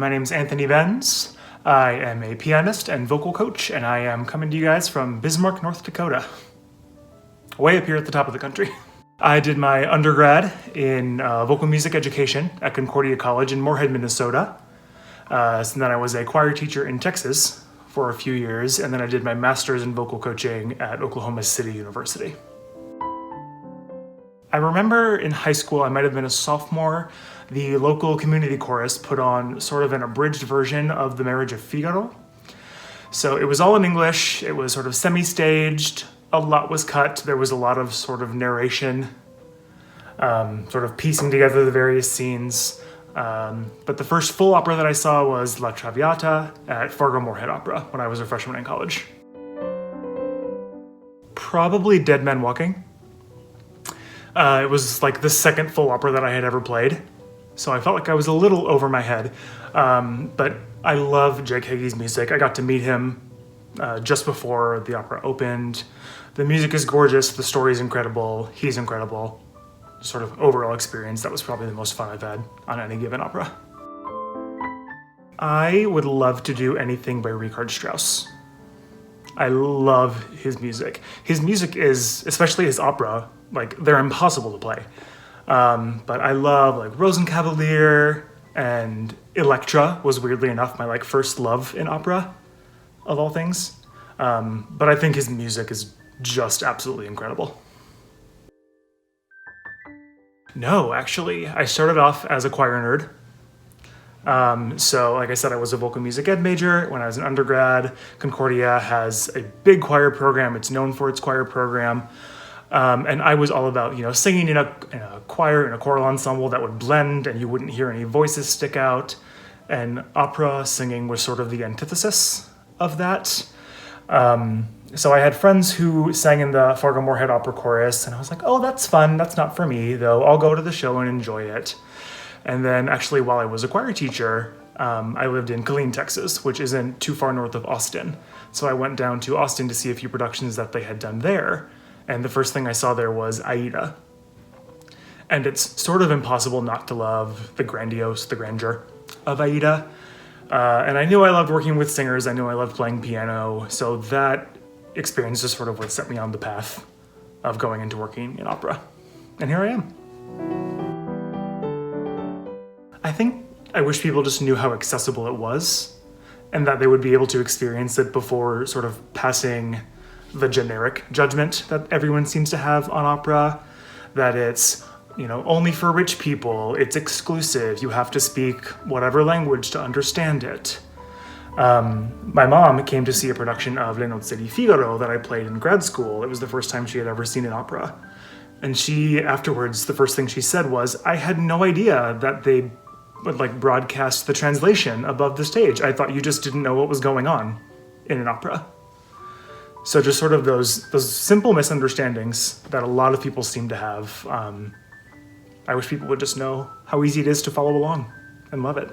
My name's Anthony Benz. I am a pianist and vocal coach, and I am coming to you guys from Bismarck, North Dakota. Way up here at the top of the country. I did my undergrad in vocal music education at Concordia College in Moorhead, Minnesota. So then I was a choir teacher in Texas for a few years, and then I did my master's in vocal coaching at Oklahoma City University. I remember in high school, I might have been a sophomore, the local community chorus put on sort of an abridged version of The Marriage of Figaro. So it was all in English, it was sort of semi-staged, a lot was cut, there was a lot of sort of narration, sort of piecing together the various scenes. But the first full opera that I saw was La Traviata at Fargo Moorhead Opera when I was a freshman in college. Probably Dead Man Walking. It was like the second full opera that I had ever played, so I felt like I was a little over my head. But I love Jake Hagee's music. I got to meet him just before the opera opened. The music is gorgeous, the story is incredible, he's incredible. Sort of overall experience, that was probably the most fun I've had on any given opera. I would love to do anything by Richard Strauss. I love his music. His music is, especially his opera, like they're impossible to play. But I love like Rosenkavalier, and Elektra was weirdly enough my like first love in opera, of all things. But I think his music is just absolutely incredible. No, actually, I started off as a choir nerd. So like I said, I was a vocal music ed major when I was an undergrad. Concordia has a big choir program. It's known for its choir program. And I was all about, singing in a choir, in a choral ensemble that would blend and you wouldn't hear any voices stick out. And opera singing was sort of the antithesis of that. So I had friends who sang in the Fargo Moorhead Opera Chorus, and I was like, oh, that's fun. That's not for me, though. I'll go to the show and enjoy it. And then actually, while I was a choir teacher, I lived in Killeen, Texas, which isn't too far north of Austin. So I went down to Austin to see a few productions that they had done there. And the first thing I saw there was Aida. And it's sort of impossible not to love the grandeur of Aida. And I knew I loved working with singers. I knew I loved playing piano. So that experience is sort of what set me on the path of going into working in opera. And here I am. I think I wish people just knew how accessible it was and that they would be able to experience it before sort of passing the generic judgment that everyone seems to have on opera, that it's, only for rich people, it's exclusive, you have to speak whatever language to understand it. My mom came to see a production of Le Nozze di Figaro that I played in grad school. It was the first time she had ever seen an opera. And she, afterwards, the first thing she said was, I had no idea that they would broadcast the translation above the stage. I thought you just didn't know what was going on in an opera. So just sort of those simple misunderstandings that a lot of people seem to have. I wish people would just know how easy it is to follow along and love it.